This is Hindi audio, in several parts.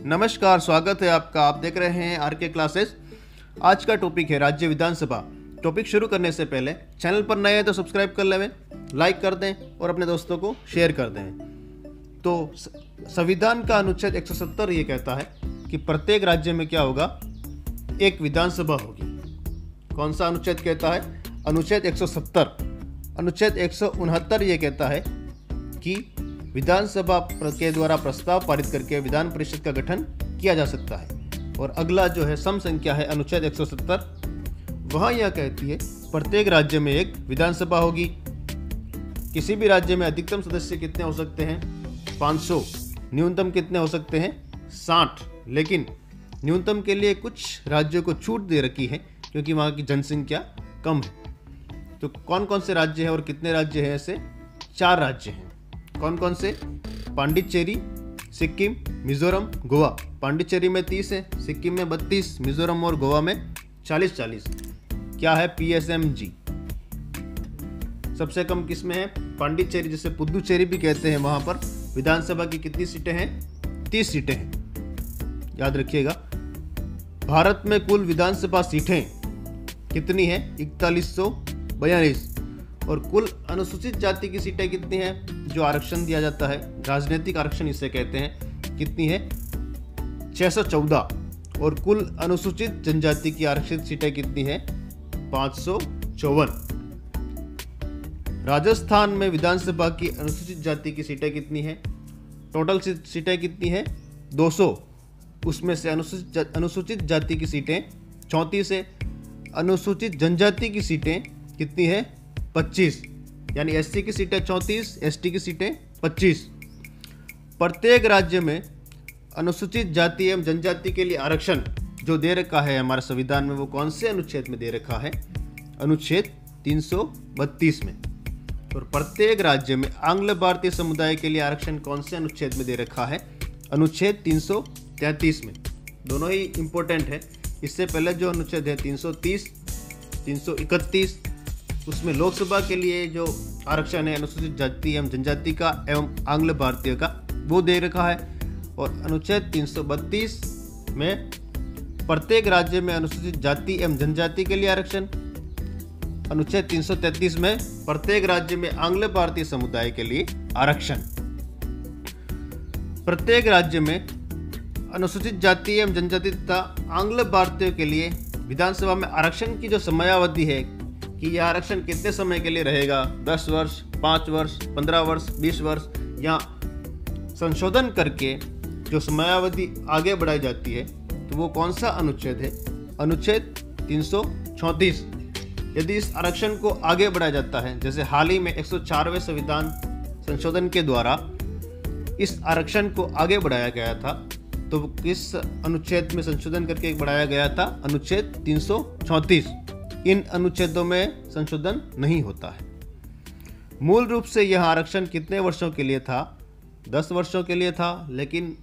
नमस्कार, स्वागत है आपका। आप देख रहे हैं आरके क्लासेस। आज का टॉपिक है राज्य विधानसभा। टॉपिक शुरू करने से पहले चैनल पर नए हैं तो सब्सक्राइब कर लें, लाइक कर दें और अपने दोस्तों को शेयर कर दें। तो संविधान का अनुच्छेद 170 ये कहता है कि प्रत्येक राज्य में क्या होगा, एक विधानसभा होगी। कौन सा अनुच्छेद कहता है? अनुच्छेद 170। अनुच्छेद 169 ये कहता है कि विधानसभा के द्वारा प्रस्ताव पारित करके विधान परिषद का गठन किया जा सकता है। और अगला जो है सम संख्या है अनुच्छेद 170, वहाँ यह कहती है प्रत्येक राज्य में एक विधानसभा होगी। किसी भी राज्य में अधिकतम सदस्य कितने हो सकते हैं? 500। न्यूनतम कितने हो सकते हैं? 60। लेकिन न्यूनतम के लिए कुछ राज्यों को छूट दे रखी है क्योंकि वहाँ की जनसंख्या कम है। तो कौन कौन से राज्य हैं और कितने राज्य हैं? ऐसे 4 राज्य हैं। कौन कौन से? पांडिचेरी, सिक्किम, मिजोरम, गोवा। पांडिचेरी में 30 है, सिक्किम में 32, मिजोरम और गोवा में 40-40। क्या है? PSMG। सबसे कम किस में है? पांडिचेरी, जिसे पुदुचेरी भी कहते हैं। वहां पर विधानसभा की कितनी सीटें हैं? 30 सीटें हैं। याद रखिएगा। भारत में कुल विधानसभा सीटें कितनी हैं? 4142। और कुल अनुसूचित जाति की सीटें कितनी हैं? जो आरक्षण दिया जाता है, राजनीतिक आरक्षण इसे कहते हैं, कितनी है? 614। और कुल अनुसूचित जनजाति की आरक्षित सीटें कितनी है? 554। राजस्थान में विधानसभा की अनुसूचित जाति की सीटें कितनी है? टोटल सीटें कितनी है? 200। उसमें से अनुसूचित जाति की सीटें 34 है। अनुसूचित जनजाति की सीटें कितनी है? 25। यानी SC की सीटें 34, ST की सीटें 25। प्रत्येक राज्य में अनुसूचित जाति एवं जनजाति के लिए आरक्षण जो दे रखा है हमारे संविधान में, वो कौन से अनुच्छेद में दे रखा है? अनुच्छेद 332 में। और प्रत्येक राज्य में आंग्ल भारतीय समुदाय के लिए आरक्षण कौन से अनुच्छेद में दे रखा है? अनुच्छेद 333 में। दोनों ही इंपॉर्टेंट है। इससे पहले जो अनुच्छेद है 330, 331, उसमें लोकसभा के लिए जो आरक्षण है अनुसूचित जाति एवं जनजाति का एवं आंग्ल भारतीय का, वो दे रखा है। और अनुच्छेद 332 में प्रत्येक राज्य में अनुसूचित जाति एवं जनजाति के लिए आरक्षण। अनुच्छेद 333 में प्रत्येक राज्य में आंग्ल भारतीय समुदाय के लिए आरक्षण। प्रत्येक राज्य में अनुसूचित जाति एवं जनजाति तथा आंग्ल भारतीयों के लिए विधानसभा में आरक्षण की जो समयावधि है कि यह आरक्षण कितने समय के लिए रहेगा? 10 वर्ष, 5 वर्ष, 15 वर्ष, 20 वर्ष, या संशोधन करके जो समयावधि आगे बढ़ाई जाती है, तो वो कौन सा अनुच्छेद है? अनुच्छेद 334। यदि इस आरक्षण को आगे बढ़ाया जाता है, जैसे हाल ही में 104वें संविधान संशोधन के द्वारा इस आरक्षण को आगे बढ़ाया गया था, तो किस अनुच्छेद में संशोधन करके बढ़ाया गया था? अनुच्छेद 334। इन अनुच्छेदों में संशोधन नहीं होता है। मूल रूप से यह आरक्षण कितने वर्षों के लिए था? 10 वर्षों के लिए था, लेकिन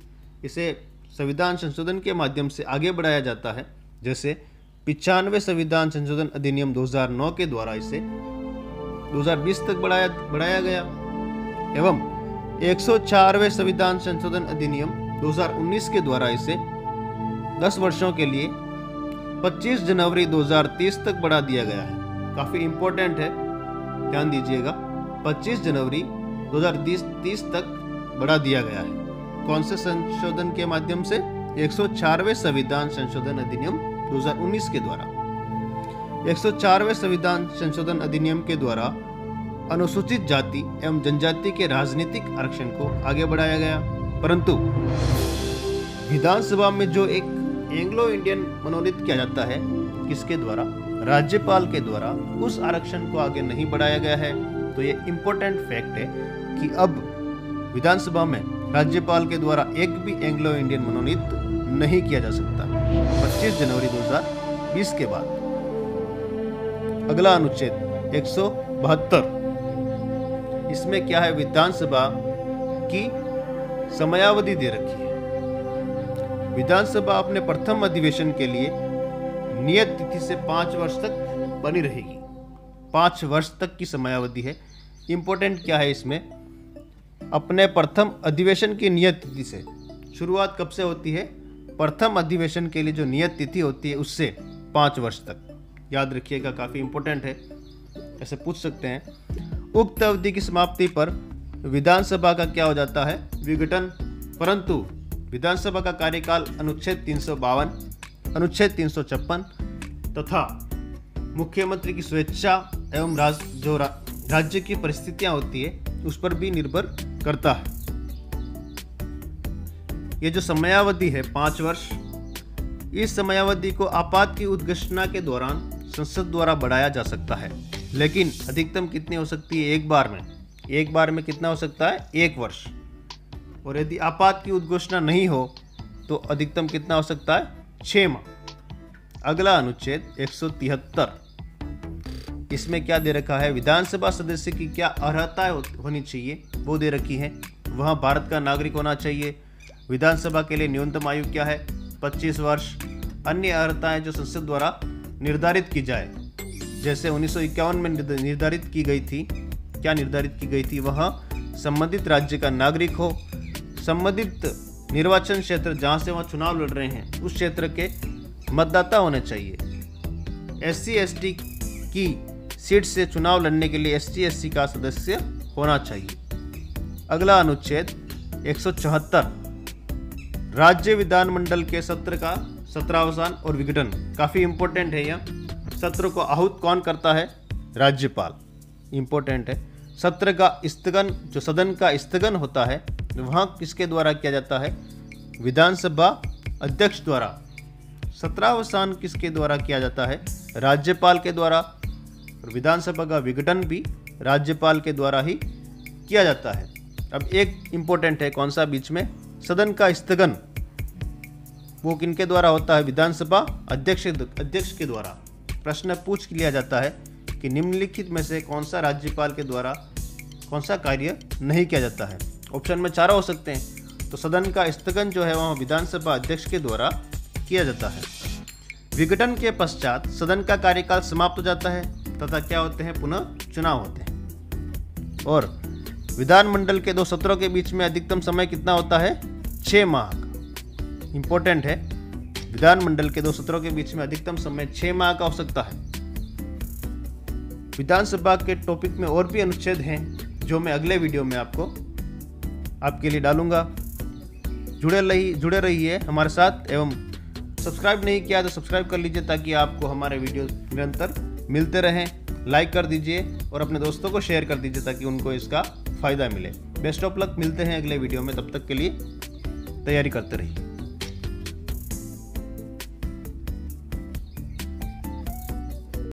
इसे संविधान संशोधन के माध्यम से आगे बढ़ाया जाता है। जैसे 95वें संविधान संशोधन अधिनियम 2009 के द्वारा इसे 2020 तक बढ़ाया गया एवं 104वें संविधान संशोधन अधिनियम 2019 के द्वारा इसे 10 वर्षों के लिए 25 जनवरी 2030 तक बढ़ा दिया गया है। काफ़ी इम्पोर्टेंट है, ध्यान दीजिएगा। 25 जनवरी 2030 तक बढ़ा दिया गया है। कौन से संशोधन के माध्यम से? 104वें संविधान संशोधन अधिनियम 2019 के द्वारा। 104वें संविधान संशोधन अधिनियम के द्वारा अनुसूचित जाति एवं जनजाति के राजनीतिक आरक्षण को आगे बढ़ाया गया। परंतु विधानसभा में जो एक एंग्लो इंडियन मनोनीत किया जाता है, किसके द्वारा? राज्यपाल के द्वारा, उस आरक्षण को आगे नहीं बढ़ाया गया है। तो ये इंपॉर्टेंट फैक्ट है कि अब विधानसभा में राज्यपाल के द्वारा एक भी एंग्लो इंडियन मनोनीत नहीं किया जा सकता 25 जनवरी 2020 के बाद। अगला अनुच्छेद 172। इसमें क्या है? विधानसभा की समयावधि दे रखी है। विधानसभा अपने प्रथम अधिवेशन के लिए नियत तिथि से 5 वर्ष तक बनी रहेगी। 5 वर्ष तक की समयावधि है। इंपॉर्टेंट क्या है इसमें? अपने प्रथम अधिवेशन की नियत तिथि से शुरुआत कब से होती है? प्रथम अधिवेशन के लिए जो नियत तिथि होती है उससे 5 वर्ष तक। याद रखिएगा, काफ़ी इंपॉर्टेंट है, ऐसे पूछ सकते हैं। उक्त अवधि की समाप्ति पर विधानसभा का क्या हो जाता है? विघटन। परंतु विधानसभा का कार्यकाल अनुच्छेद 352, अनुच्छेद 356 तथा मुख्यमंत्री की स्वेच्छा एवं राज्य की परिस्थितियां होती है उस पर भी निर्भर करता है। ये जो समयावधि है 5 वर्ष, इस समयावधि को आपात की उद्घोषणा के दौरान संसद द्वारा बढ़ाया जा सकता है, लेकिन अधिकतम कितनी हो सकती है? एक बार में कितना हो सकता है? 1 वर्ष। और यदि आपात की उद्घोषणा नहीं हो तो अधिकतम कितना हो सकता है? 6 माह। अगला अनुच्छेद 173, इसमें क्या दे रखा है? विधानसभा सदस्य की क्या अर्हता होनी चाहिए वो दे रखी है। वहाँ भारत का नागरिक होना चाहिए। विधानसभा के लिए न्यूनतम आयु क्या है? 25 वर्ष। अन्य अर्हताएं जो संसद द्वारा निर्धारित की जाए, जैसे 1951 में निर्धारित की गई थी। क्या निर्धारित की गई थी? वहाँ संबंधित राज्य का नागरिक हो, संबंधित निर्वाचन क्षेत्र जहाँ से वहाँ चुनाव लड़ रहे हैं उस क्षेत्र के मतदाता होने चाहिए। SC/ST की सीट से चुनाव लड़ने के लिए ST/SC का सदस्य होना चाहिए। अगला अनुच्छेद 174, राज्य विधानमंडल के सत्र का सत्रावसान और विघटन। काफ़ी इंपॉर्टेंट है। यह सत्र को आहूत कौन करता है? राज्यपाल। इंपॉर्टेंट है। सत्र का स्थगन, जो सदन का स्थगन होता है, वहाँ किसके द्वारा किया जाता है? विधानसभा अध्यक्ष द्वारा। सत्रावसान किसके द्वारा किया जाता है? राज्यपाल के द्वारा। और विधानसभा का विघटन भी राज्यपाल के द्वारा ही किया जाता है। अब एक इम्पोर्टेंट है, कौन सा बीच में? सदन का स्थगन, वो किनके द्वारा होता है? विधानसभा अध्यक्ष के द्वारा। प्रश्न पूछ लिया जाता है कि निम्नलिखित में से कौन सा राज्यपाल के द्वारा कौन सा कार्य नहीं किया जाता है? ऑप्शन में 4 हो सकते हैं। तो सदन का स्थगन जो है वह विधानसभा अध्यक्ष के द्वारा किया जाता है। विघटन के पश्चात सदन का कार्यकाल समाप्त हो जाता है तथा क्या होते हैं? पुनः चुनाव होते हैं। और विधानमंडल के 2 सत्रों के बीच में अधिकतम समय कितना होता है? 6 माह का। इंपॉर्टेंट है, विधानमंडल के 2 सत्रों के बीच में अधिकतम समय 6 माह का हो सकता है। विधानसभा के टॉपिक में और भी अनुच्छेद हैं जो मैं अगले वीडियो में आपके लिए डालूंगा। जुड़े रहिए हमारे साथ, एवं सब्सक्राइब नहीं किया तो सब्सक्राइब कर लीजिए ताकि आपको हमारे वीडियो निरंतर मिलते रहें। लाइक कर दीजिए और अपने दोस्तों को शेयर कर दीजिए ताकि उनको इसका फ़ायदा मिले। Best of luck. मिलते हैं अगले वीडियो में, तब तक के लिए तैयारी करते रहिए।